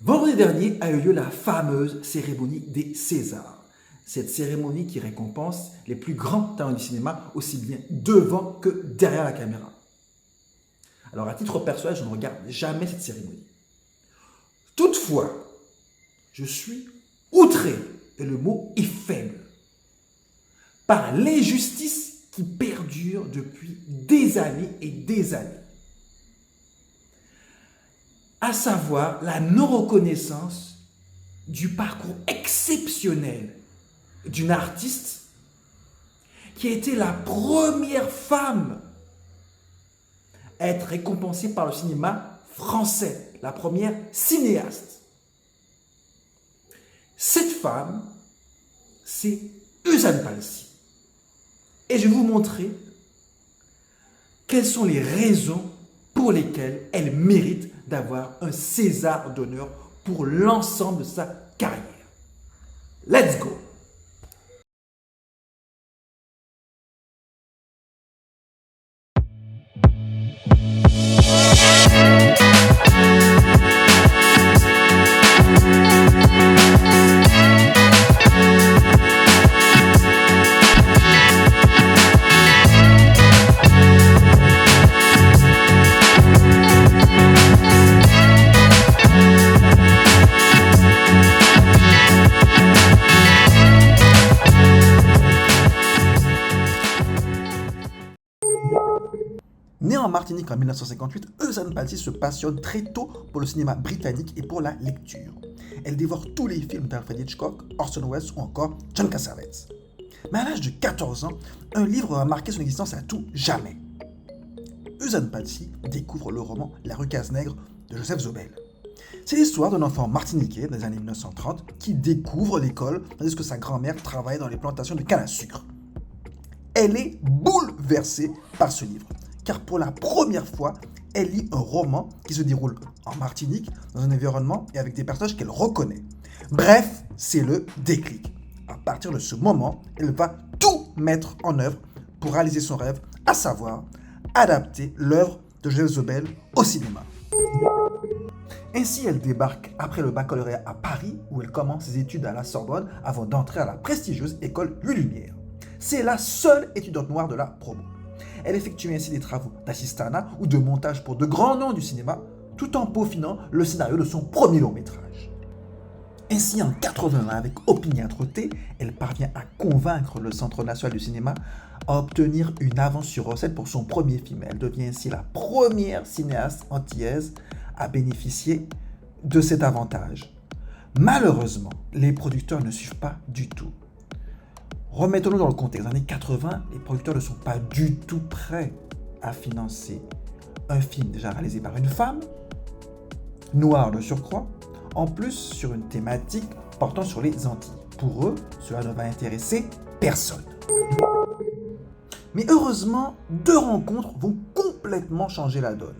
Vendredi dernier a eu lieu la fameuse cérémonie des Césars. Cette cérémonie qui récompense les plus grands talents du cinéma, aussi bien devant que derrière la caméra. Alors à titre personnel, je ne regarde jamais cette cérémonie. Toutefois, je suis outré, et le mot est faible, par l'injustice qui perdure depuis des années et des années. À savoir la non-reconnaissance du parcours exceptionnel d'une artiste qui a été la première femme à être récompensée par le cinéma français, la première cinéaste. Cette femme, c'est Uzan Palsi. Et je vais vous montrer quelles sont les raisons pour lesquelles elle mérite d'avoir un César d'honneur pour l'ensemble de sa carrière. Let's go! Née en Martinique en 1958, Uzan Palsi se passionne très tôt pour le cinéma britannique et pour la lecture. Elle dévore tous les films d'Alfred Hitchcock, Orson Welles ou encore John Cassavetes. Mais à l'âge de 14 ans, un livre va marquer son existence à tout jamais. Uzan Palsi découvre le roman La rue Cazenègre de Joseph Zobel. C'est l'histoire d'un enfant martiniquais des années 1930 qui découvre l'école tandis que sa grand-mère travaille dans les plantations de canne à sucre. Elle est bouleversée par ce livre, car pour la première fois, elle lit un roman qui se déroule en Martinique, dans un environnement et avec des personnages qu'elle reconnaît. Bref, c'est le déclic. À partir de ce moment, elle va tout mettre en œuvre pour réaliser son rêve, à savoir adapter l'œuvre de Joseph Zobel au cinéma. Ainsi, elle débarque après le baccalauréat à Paris, où elle commence ses études à la Sorbonne avant d'entrer à la prestigieuse école Louis Lumière. C'est la seule étudiante noire de la promo. Elle effectue ainsi des travaux d'assistanat ou de montage pour de grands noms du cinéma, tout en peaufinant le scénario de son premier long métrage. Ainsi, en 81, avec Opiniâtre T, elle parvient à convaincre le Centre national du cinéma à obtenir une avance sur recette pour son premier film. Elle devient ainsi la première cinéaste antillaise à bénéficier de cet avantage. Malheureusement, les producteurs ne suivent pas du tout. Remettons-nous dans le contexte. Dans les années 80, les producteurs ne sont pas du tout prêts à financer un film déjà réalisé par une femme, noire de surcroît, en plus sur une thématique portant sur les Antilles. Pour eux, cela ne va intéresser personne. Mais heureusement, deux rencontres vont complètement changer la donne.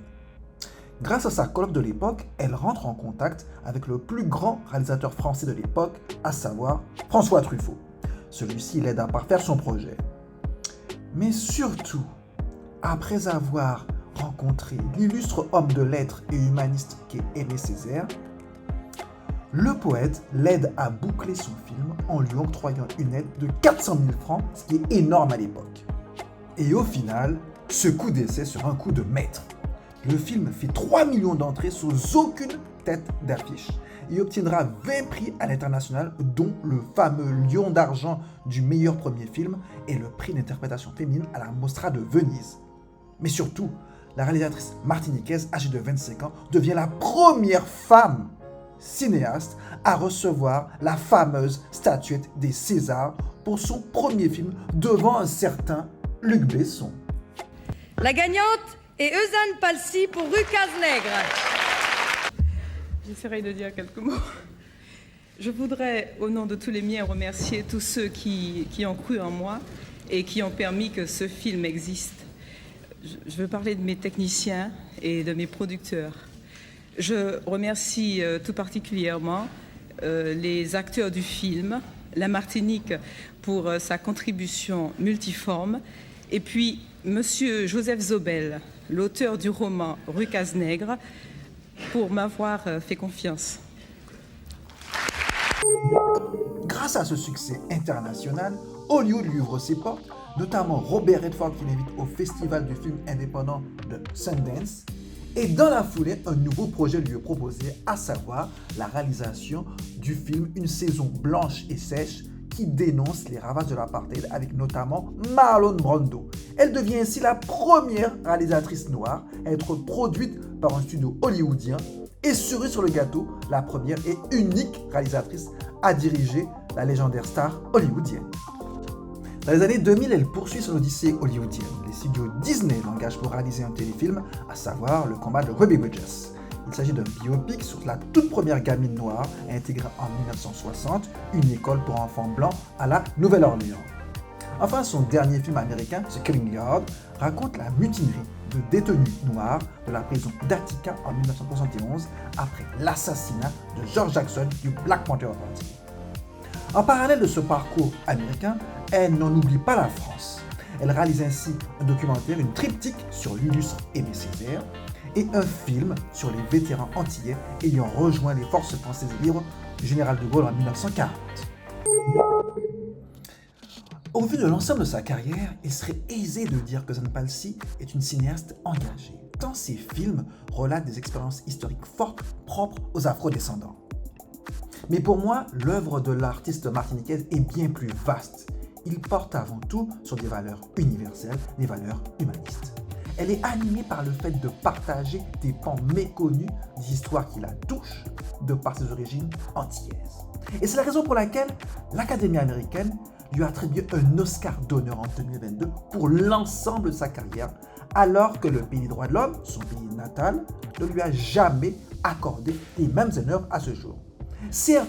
Grâce à sa coloc de l'époque, elle rentre en contact avec le plus grand réalisateur français de l'époque, à savoir François Truffaut. Celui-ci l'aide à parfaire son projet. Mais surtout, après avoir rencontré l'illustre homme de lettres et humaniste qu'est Aimé Césaire, le poète l'aide à boucler son film en lui octroyant une aide de 400 000 francs, ce qui est énorme à l'époque. Et au final, ce coup d'essai sera un coup de maître. Le film fait 3 millions d'entrées sans aucune tête d'affiche. Il obtiendra 20 prix à l'international, dont le fameux Lion d'argent du meilleur premier film et le prix d'interprétation féminine à la Mostra de Venise. Mais surtout, la réalisatrice martiniquaise, âgée de 25 ans, devient la première femme cinéaste à recevoir la fameuse statuette des Césars pour son premier film devant un certain Luc Besson. La gagnante est Uzan Palsi pour Rue Cazenègre. J'essaierai de dire quelques mots. Je voudrais, au nom de tous les miens, remercier tous ceux qui ont cru en moi et qui ont permis que ce film existe. Je veux parler de mes techniciens et de mes producteurs. Je remercie tout particulièrement les acteurs du film, la Martinique pour sa contribution multiforme, et puis Monsieur Joseph Zobel, l'auteur du roman Rue Cazenègre, pour m'avoir fait confiance. Grâce à ce succès international, Hollywood lui ouvre ses portes, notamment Robert Redford qui l'invite au festival du film indépendant de Sundance. Et dans la foulée, un nouveau projet lui est proposé, à savoir la réalisation du film Une saison blanche et sèche qui dénonce les ravages de l'apartheid avec notamment Marlon Brando. Elle devient ainsi la première réalisatrice noire à être produite par un studio hollywoodien et cerise sur le gâteau, la première et unique réalisatrice à diriger la légendaire star hollywoodienne. Dans les années 2000, elle poursuit son odyssée hollywoodienne. Les studios Disney l'engagent pour réaliser un téléfilm, à savoir Le combat de Ruby Bridges. Il s'agit d'un biopic sur la toute première gamine noire intégrée en 1960 une école pour enfants blancs à la Nouvelle-Orléans. Enfin, son dernier film américain, The Killing Yard, raconte la mutinerie de détenus noirs de la prison d'Attica en 1971 après l'assassinat de George Jackson du Black Panther Party. En parallèle de ce parcours américain, elle n'en oublie pas la France. Elle réalise ainsi un documentaire, une triptyque sur l'illustre Aimé Césaire et un film sur les vétérans antillais ayant rejoint les forces françaises libres du général de Gaulle en 1940. Au vu de l'ensemble de sa carrière, il serait aisé de dire que Zan Palcy est une cinéaste engagée, tant ses films relatent des expériences historiques fortes propres aux afro-descendants. Mais pour moi, l'œuvre de l'artiste martiniquaise est bien plus vaste. Il porte avant tout sur des valeurs universelles, des valeurs humanistes. Elle est animée par le fait de partager des pans méconnus des histoires qui la touchent de par ses origines antillaises. Et c'est la raison pour laquelle l'Académie américaine lui a attribué un Oscar d'honneur en 2022 pour l'ensemble de sa carrière, alors que le pays des droits de l'homme, son pays natal, ne lui a jamais accordé les mêmes honneurs à ce jour. Certes,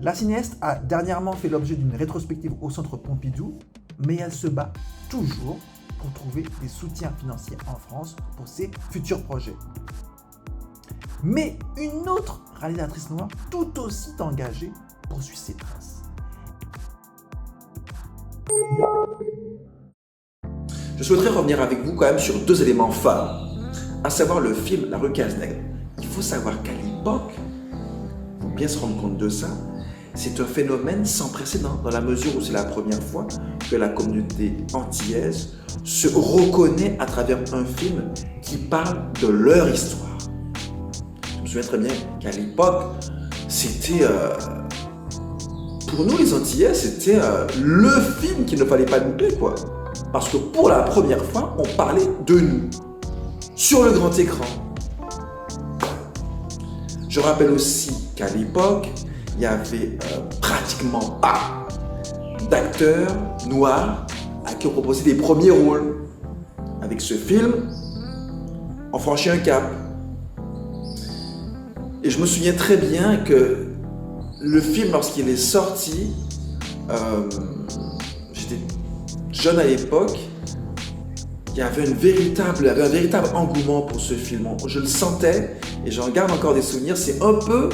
la cinéaste a dernièrement fait l'objet d'une rétrospective au Centre Pompidou, mais elle se bat toujours pour trouver des soutiens financiers en France pour ses futurs projets. Mais une autre réalisatrice noire, tout aussi engagée, poursuit ses traces. Je souhaiterais revenir avec vous quand même sur deux éléments phares, à savoir le film La Rue Cazeneuve. Il faut savoir qu'à l'époque, il faut bien se rendre compte de ça, c'est un phénomène sans précédent dans la mesure où c'est la première fois que la communauté antillaise se reconnaît à travers un film qui parle de leur histoire. Je me souviens très bien qu'à l'époque, c'était... pour nous les Antillais, c'était le film qu'il ne fallait pas louper, quoi. Parce que pour la première fois, on parlait de nous, sur le grand écran. Je rappelle aussi qu'à l'époque, il n'y avait pratiquement pas d'acteurs noirs à qui on proposait des premiers rôles. Avec ce film, on franchit un cap. Et je me souviens très bien que le film, lorsqu'il est sorti, j'étais jeune à l'époque, il y avait un véritable engouement pour ce film. Je le sentais et j'en garde encore des souvenirs. C'est un peu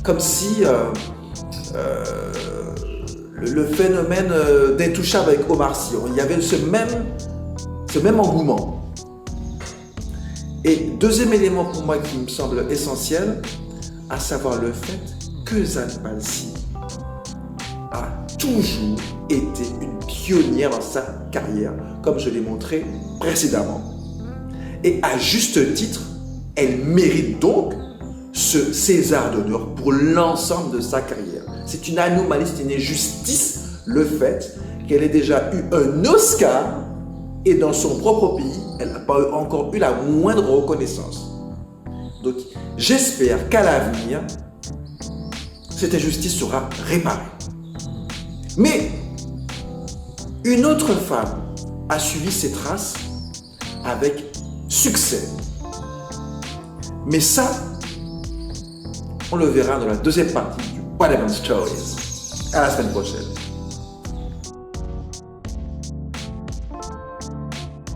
comme si le phénomène d'Intouchable avec Omar Sy, il y avait ce même engouement. Et deuxième élément pour moi qui me semble essentiel, à savoir le fait que Zan Palcy a toujours été une pionnière dans sa carrière, comme je l'ai montré précédemment. Et à juste titre, elle mérite donc ce César d'honneur pour l'ensemble de sa carrière. C'est une anomalie, c'est une injustice, le fait qu'elle ait déjà eu un Oscar et dans son propre pays, elle n'a pas encore eu la moindre reconnaissance. Donc, j'espère qu'à l'avenir, cette injustice sera réparée. Mais une autre femme a suivi ses traces avec succès. Mais ça, on le verra dans la deuxième partie du What Happened Stories. À la semaine prochaine.